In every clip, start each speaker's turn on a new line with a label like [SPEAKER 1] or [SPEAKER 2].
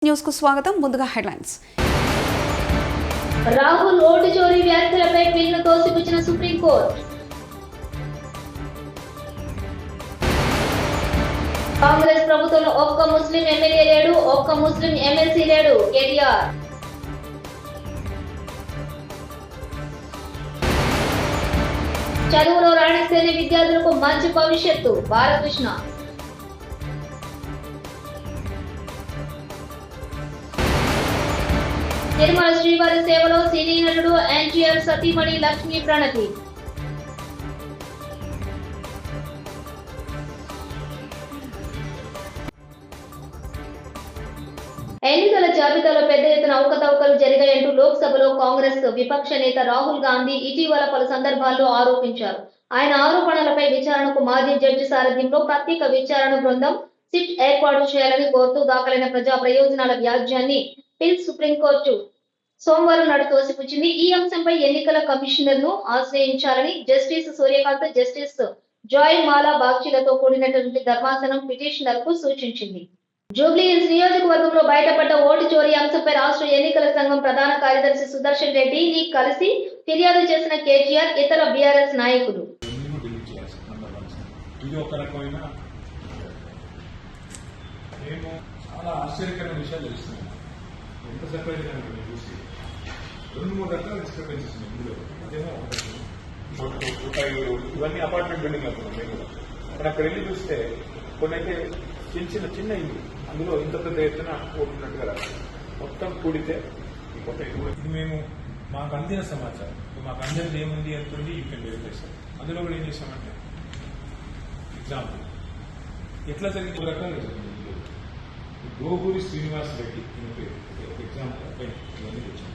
[SPEAKER 1] News కు స్వాగతం. ముందుగా హెడ్లైన్స్.
[SPEAKER 2] రాహుల్ ఓటు చోరీ వ్యాఖ్యలపై బిల్లును తోసిపుచ్చిన సుప్రీంకోర్టు. కాంగ్రెస్ ప్రభుత్వంలో ఒక్క ముస్లిం ఎమ్మెల్యే లేడు, ఒక్క ముస్లిం ఎమ్మెల్సీ లేడు కేటీఆర్. చదువులో రాణిస్తేనే విద్యార్థులకు మంచి భవిష్యత్తు బాలకృష్ణ. తిరుమల శ్రీవారి సేవలో సినీ నటుడు ఎన్టీఆర్ సతీమణి లక్ష్మీ ప్రణతి. ఎన్నికల జాబితాలో పెద్ద ఎత్తున అవకతవకలు జరిగాయంటూ లోక్సభలో కాంగ్రెస్ విపక్ష నేత రాహుల్ గాంధీ ఇటీవల పలు సందర్భాల్లో ఆరోపించారు. ఆయన ఆరోపణలపై విచారణకు మాజీ జడ్జి సారథ్యంలో ప్రత్యేక విచారణ బృందం సిట్ ఏర్పాటు చేయాలని కోరుతూ దాఖలైన ప్రజా ప్రయోజనాల వ్యాజ్యాన్ని పిల్ సుప్రీంకోర్టు సోమవారం నాడు తోసిపుచ్చింది. ఈ అంశంపై ఎన్నికల కమిషనర్ ను ఆశ్రయించాలని జస్టిస్ సూర్యకాంత్, జస్టిస్ జాయ్ మాలా బాగ్చిలతో కూడినటువంటి ధర్మాసనం పిటిషనర్ కు సూచించింది. జూబ్లీహిల్స్ నియోజకవర్గంలో బయటపడ్డ ఓటు చోరీ అంశంపై రాష్ట్ర ఎన్నికల సంఘం ప్రధాన కార్యదర్శి సుదర్శన్ రెడ్డిని కలిసి ఫిర్యాదు చేసిన కేటీఆర్, ఇతర బీఆర్ఎస్ నాయకులు.
[SPEAKER 3] ఇవన్నీ అపార్ట్మెంట్ బిల్డింగ్ అవుతున్నాం మేము కూడా. అక్కడ వెళ్ళి చూస్తే కొన్ని అయితే చిన్న ఇల్లు, అందులో ఇంత పెద్ద ఎత్తున ఓటున్నట్టుగా రాదు. మొత్తం కూడితే ఇది మేము మాకు అందిన సమాచారం, మాకు అందరిది ఏముంది ఎంతుంది యూ కెన్ వెరిఫై సార్. అందులో కూడా ఏం చేసామంటే ఎగ్జాంపుల్ ఎట్లా జరిగింది రకంగా జరిగింది. గోగూరి శ్రీనివాస్ రెడ్డి ఎగ్జాంపుల్ ఇవన్నీ తెచ్చాం.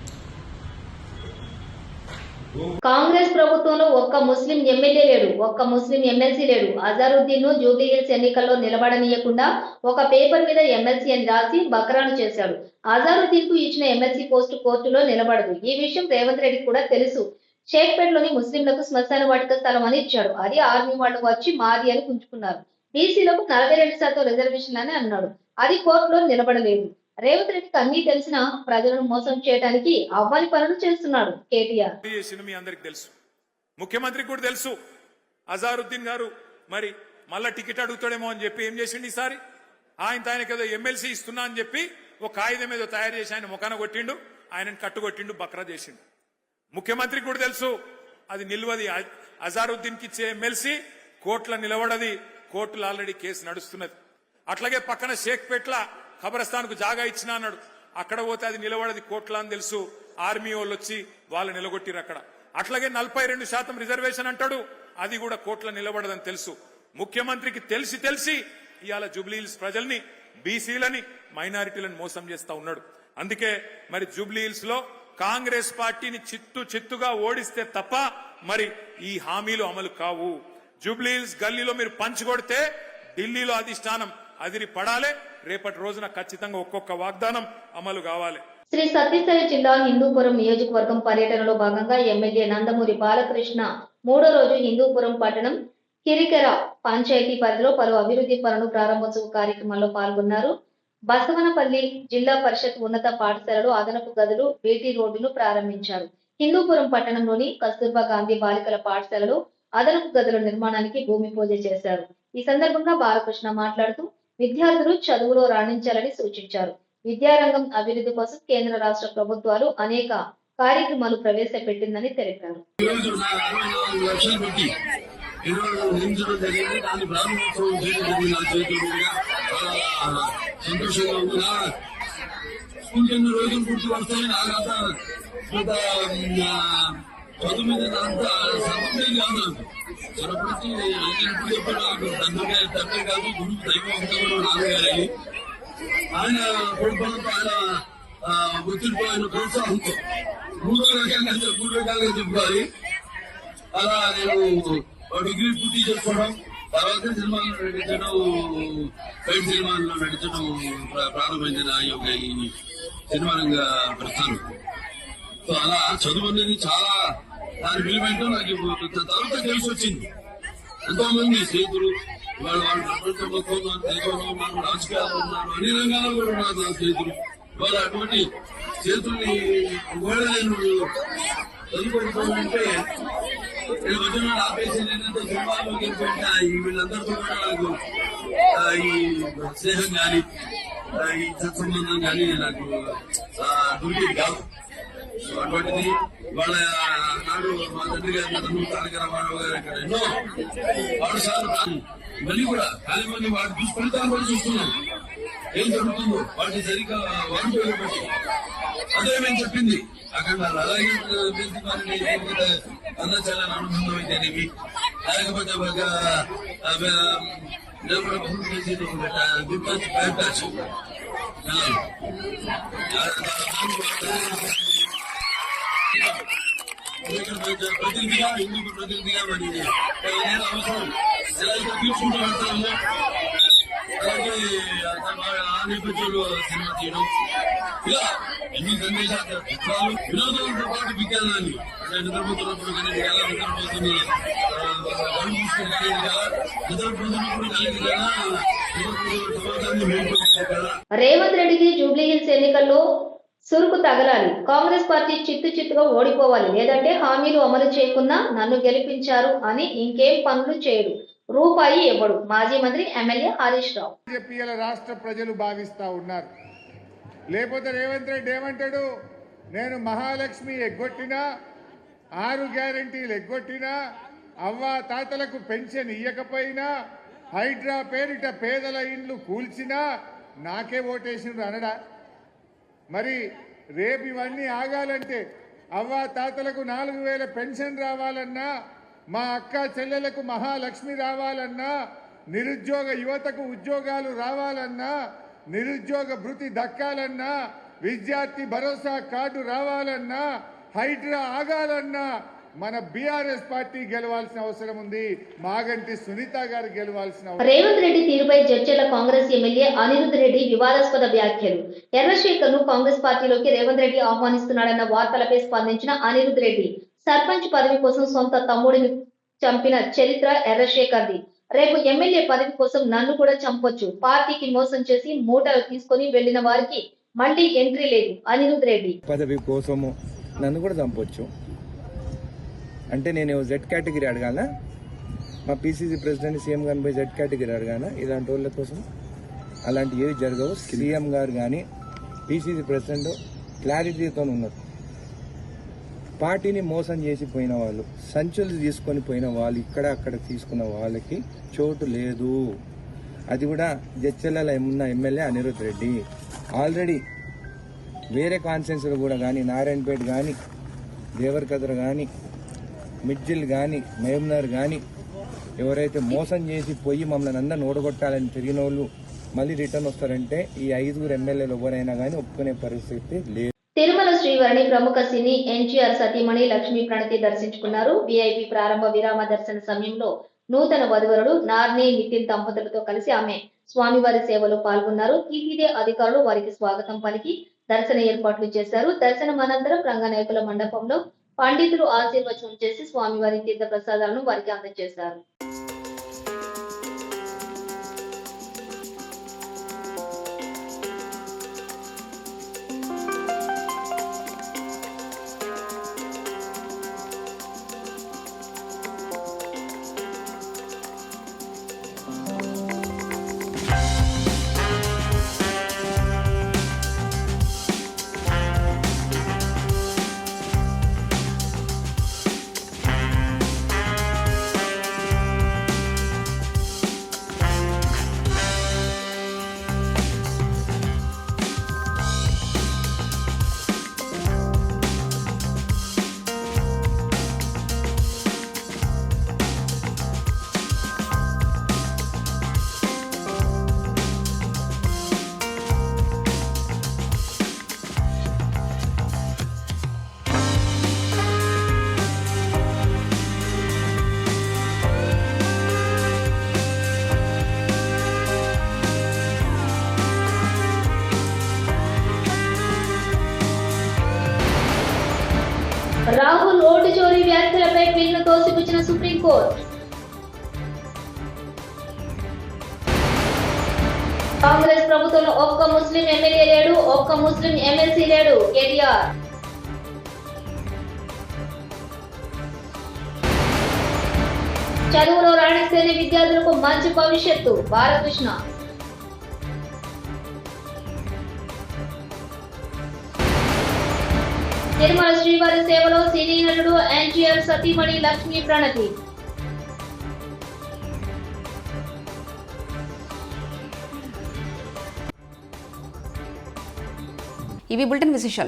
[SPEAKER 2] కాంగ్రెస్ ప్రభుత్వంలో ఒక్క ముస్లిం ఎమ్మెల్యే లేడు, ఒక్క ముస్లిం ఎమ్మెల్సీ లేడు. అజారుద్దీన్ ను జూబ్లీహిల్స్ ఎన్నికల్లో నిలబడనీయకుండా ఒక పేపర్ మీద ఎమ్మెల్సీ అని రాసి బకరాను చేశాడు. అజారుద్దీన్ కు ఇచ్చిన ఎమ్మెల్సీ పోస్టు కోర్టులో నిలబడదు. ఈ విషయం రేవంత్ రెడ్డికి కూడా తెలుసు. షేక్పేట్లోని ముస్లింలకు శ్మశాన వాటిక స్థలం అని ఇచ్చాడు. అది ఆర్మీ వాళ్ళు వచ్చి మాది అని పుంజుకున్నారు. బీసీలకు 42% రిజర్వేషన్ అని అన్నాడు. అది కోర్టులో నిలబడలేదు. రేవంత్ రెడ్డికి అన్ని తెలిసిన ప్రజలను మోసం చేయడానికి అవ్వని పనులు చేస్తున్నాడు కేటీఆర్.
[SPEAKER 3] మీ అందరికి తెలుసు, ముఖ్యమంత్రికి కూడా తెలుసు. అజారుద్దీన్ గారు మరి మళ్ళా టికెట్ అడుగుతాడేమో అని చెప్పి ఏం చేసిండు ఈసారి, ఆయనకి ఏదో ఎమ్మెల్సీ ఇస్తున్నా అని చెప్పి ఒక కాగితం ఏదో తయారు చేసి ఆయన ముఖాన కొట్టిండు, ఆయనను కట్టుకొట్టిండు, బక్రా చేసిండు. ముఖ్యమంత్రికి కూడా తెలుసు అది నిల్వది. అజారుద్దీన్ కి ఇచ్చే ఎమ్మెల్సీ కోర్టులో నిలబడది, కోర్టులో ఆల్రెడీ కేసు నడుస్తున్నది. అట్లాగే పక్కన షేక్పేట్ల ఖబరస్థాన్ కు జాగా ఇచ్చినా అన్నాడు, అక్కడ పోతే అది నిలబడది కోట్ల అని తెలుసు. ఆర్మీ వాళ్ళు వచ్చి వాళ్ళు నిలగొట్టిరు అక్కడ. అట్లాగే 42% రిజర్వేషన్ అంటాడు, అది కూడా కోట్ల నిలబడదని తెలుసు. ముఖ్యమంత్రికి తెలిసి ఇవాళ జూబ్లీహిల్స్ ప్రజల్ని, బీసీలని, మైనారిటీలను మోసం చేస్తా ఉన్నాడు. అందుకే మరి జూబ్లీహిల్స్ లో కాంగ్రెస్ పార్టీని చిత్తుగా ఓడిస్తే తప్ప మరి ఈ హామీలు అమలు కావు. జూబ్లీహిల్స్ గల్లీలో మీరు పంచుకొడితే ఢిల్లీలో అధిష్టానం అదిరి పడాలి. రేపటి రోజున ఖచ్చితంగా ఒక్కొక్క వాగ్దానం అమలు కావాలి.
[SPEAKER 2] శ్రీ సత్యసాయి జిల్లా హిందూపురం నియోజకవర్గం పర్యటనలో భాగంగా ఎమ్మెల్యే నందమూరి బాలకృష్ణ 3వ రోజు హిందూపురం పట్టణం కిరికెర పంచాయతీ పరిధిలో పలు అభివృద్ధి పనులు ప్రారంభోత్సవ కార్యక్రమంలో పాల్గొన్నారు. బసవనపల్లి జిల్లా పరిషత్ ఉన్నత పాఠశాలలో అదనపు గదులు, బీటీ రోడ్డును ప్రారంభించారు. హిందూపురం పట్టణంలోని కస్తూర్బా గాంధీ బాలికల పాఠశాలలో అదనపు గదుల నిర్మాణానికి భూమి పూజ చేశారు. ఈ సందర్భంగా బాలకృష్ణ మాట్లాడుతూ విద్యార్థులు చదువులో రాణించాలని సూచించారు. విద్యారంగం అభివృద్ధి కోసం కేంద్ర రాష్ట్ర ప్రభుత్వాలు అనేక కార్యక్రమాలు ప్రవేశపెట్టిందని తెలిపారు.
[SPEAKER 4] చదువు మీద అంత సంబంధం కాదు. చిన్నప్పటి తండ్రి కాదు, గురువు దైవం అంతా నాన్నగారని ఆయన కొడుకులతో ఆయన ఒత్తిడితో ఆయన ప్రోత్సాహంతో 3 రకాలుగా చెప్పుకోవాలి. అలా నేను డిగ్రీ పూర్తి చేసుకోవడం, తర్వాత సినిమాల్లో నటించడం, బయట సినిమాల్లో నటించడం ప్రారంభమైంది నా యొక్క ఈ సినిమా రంగ ప్రస్థానం. సో అలా చదువు అనేది చాలా దాని విలువేంటో నాకు తర్వాత తెలిసి వచ్చింది. ఎంతో మంది స్నేహితులు వాళ్ళు ప్రపంచ మొత్తంలో రాజకీయాలు ఉన్నారు, అన్ని రంగాల్లో కూడా ఉన్నారు నా స్నేహితులు. ఇవాళ అటువంటి చేతుల్ని గోడలేను చదువుకుంటుంటే నేను వచ్చిన ఆపేసి ఏంటంటే సినిమాలోకి వెళ్ళిపోయిన వీళ్ళందరితో కూడా నాకు ఈ స్నేహం కానీ ఈ సత్సంబంధం కానీ నాకు దొరికేది కాదు. అటువంటిది వాళ్ళ నాడు మా తండ్రి గారి తారక రామారావు గారు ఇక్కడ ఎన్నో పాఠశాలలు మళ్ళీ కూడా చాలా మంది వాటి దుష్ఫలితాలు కూడా చూస్తున్నాం. ఏం జరుగుతుందో వాటిని సరిగ్గా వాడుకోలేకపోతే అదే మేము చెప్పింది అక్కడ అలాగే అన్న చాలా అనుబంధం అయితేనేమి లేకపోతే నేను కూడా బహుమతి చేసి బ్యాటాచ్ ప్రతినిధిగా హిందూ ప్రతినిధిగా మరి నేను అవసరం ఎలా అయితే తీసుకుంటూ వెళ్తాము అలాగే ఆ నేపథ్యంలో సినిమా తీయడం ఇలా ఎన్ని సందేశాలు చిత్రాలు వినోదంతో పాటు విజ్ఞానాన్ని అంటే నిద్రపోతున్నప్పుడు కానీ ఎలా నిద్రపోతుంది కళ్ళు చూసుకుని కానీ ఎలా నిద్రపోతున్నప్పుడు కలిగి కదా సమాజాన్ని మేల్కొల్పే కదా.
[SPEAKER 2] రేవంత్ రెడ్డికి జూబ్లీ హిల్స్ ఎన్నికల్లో సురుకు తగలాలి. కాంగ్రెస్ పార్టీ చిత్తుగా ఓడిపోవాలి. లేదంటే హామీలు అమలు చేయకుండా నన్ను గెలిపించారు అని ఇంకేం పనులు చేయడు, రూపాయి ఇవ్వడు. మాజీ మంత్రి ఎమ్మెల్యే హరీష్ రావు
[SPEAKER 5] చెప్పి రాష్ట్ర ప్రజలు భావిస్తా ఉన్నారు. లేకపోతే రేవంత్ రెడ్డి ఏమంటాడు, నేను మహాలక్ష్మి ఎగ్గొట్టినా, 6 గ్యారెంటీలు ఎగ్గొట్టినా, అవ్వా తాతలకు పెన్షన్ ఇయ్యకపోయినా, హైడ్రా పేరిట పేదల ఇండ్లు కూల్చినా నాకే ఓటేసిండ్రు అనడా? మరి రేపు ఇవన్నీ ఆగాలంటే అవ్వా తాతలకు 4000 పెన్షన్ రావాలన్నా, మా అక్క చెల్లెలకు మహాలక్ష్మి రావాలన్నా, నిరుద్యోగ యువతకు ఉద్యోగాలు రావాలన్నా, నిరుద్యోగ భృతి దక్కాలన్నా, విద్యార్థి భరోసా కార్డు రావాలన్నా, హైడ్రా ఆగాలన్నా మన బీఆర్ఎస్ పార్టీ గెలవాల్సిన అవసరం ఉంది. మాగంటి సునీత గారు గెలవాల్సిన అవసరం.
[SPEAKER 2] రేవంత్ రెడ్డి తీరుపై జడ్చర్ల కాంగ్రెస్ ఎమ్మెల్యే అనిరుద్ రెడ్డి వివాదాస్పద వ్యాఖ్యలు. ఎర్రశేఖర్ ను కాంగ్రెస్ పార్టీలోకి రేవంత్ రెడ్డి ఆహ్వానిస్తున్నాడన్న వార్తలపై స్పందించిన అనిరుద్ రెడ్డి, సర్పంచ్ పదవి కోసం సొంత తమ్ముడిని చంపిన చరిత్ర ఎర్రశేఖర్ది. రేపు ఎమ్మెల్యే పదవి కోసం నన్ను కూడా చంపొచ్చు. పార్టీకి మోసం చేసి మూటలు తీసుకుని వెళ్లిన వారికి మళ్ళీ ఎంట్రీ లేదు. అనిరుద్ రెడ్డి
[SPEAKER 6] పదవి కోసము నన్ను కూడా చంపొచ్చు అంటే నేను జెడ్ కేటగిరీ అడగాల? మా పీసీసీ ప్రెసిడెంట్ సీఎం గారిని పోయి జెడ్ కేటగిరీ అడగాల? ఇలాంటి వాళ్ళ కోసం అలాంటి ఏవి జరగవు. సీఎం గారు కానీ పీసీసీ ప్రెసిడెంట్ క్లారిటీతో ఉన్నారు. పార్టీని మోసం చేసి పోయిన వాళ్ళు, సంచులు తీసుకొని పోయిన వాళ్ళు, ఇక్కడ అక్కడ తీసుకున్న వాళ్ళకి చోటు లేదు. అది కూడా జడ్చర్లలో ఉన్న ఎమ్మెల్యే అనిరుద్ రెడ్డి ఆల్రెడీ వేరే కాన్స్టిట్యున్సీలు కూడా కానీ, నారాయణపేట కానీ, దేవరకద్ర కానీ, మిడ్జిల్ కానీ, మహబూబ్నగర్ కానీ ఎవరైతే మోసం చేసి పోయి మమ్మల్ని అందరిని ఓడగొట్టాలని తిరిగిన వాళ్ళు మళ్ళీ రిటర్న్ వస్తారంటే ఈ 5 ఎమ్మెల్యేలు ఎవరైనా కానీ ఒప్పుకునే పరిస్థితి లేదు.
[SPEAKER 2] తిరుమల శ్రీవారిని ప్రముఖ సినీ ఎన్టీఆర్ సతీమణి లక్ష్మీ ప్రణతి దర్శించుకున్నారు. విఐపి ప్రారంభ విరామ దర్శన సమయంలో నూతన వధువరుడు నార్ని నితిన్ దంపతులతో కలిసి ఆమె స్వామివారి సేవలో పాల్గొన్నారు. టీటీడీ అధికారులు వారికి స్వాగతం పలికి దర్శన ఏర్పాట్లు చేశారు. దర్శనం అనంతరం రంగనాయకుల మండపంలో పండితులు ఆశీర్వచనం చేసి స్వామివారి తీర్థ ప్రసాదాలను వారికి అందజేశారు. రాహుల్ ఓటు చోరీ వ్యాఖ్యలపై బిల్లును తోసిపుచ్చిన సుప్రీంకోర్టు. కాంగ్రెస్ ప్రభుత్వంలో ఒక్క ముస్లిం ఎమ్మెల్యే లేడు, ఒక్క ముస్లిం ఎమ్మెల్సీ లేడు కేటీఆర్. చదువులో రాణిస్తేనే విద్యార్థులకు మంచి భవిష్యత్తు బాలకృష్ణ. తిరుమల శ్రీవారి సేవలో సినీ నటుడు ఎన్టీఆర్ సతీమణి లక్ష్మీ ప్రణతి.
[SPEAKER 1] ఇవి బులెటిన్ విశేషాలు.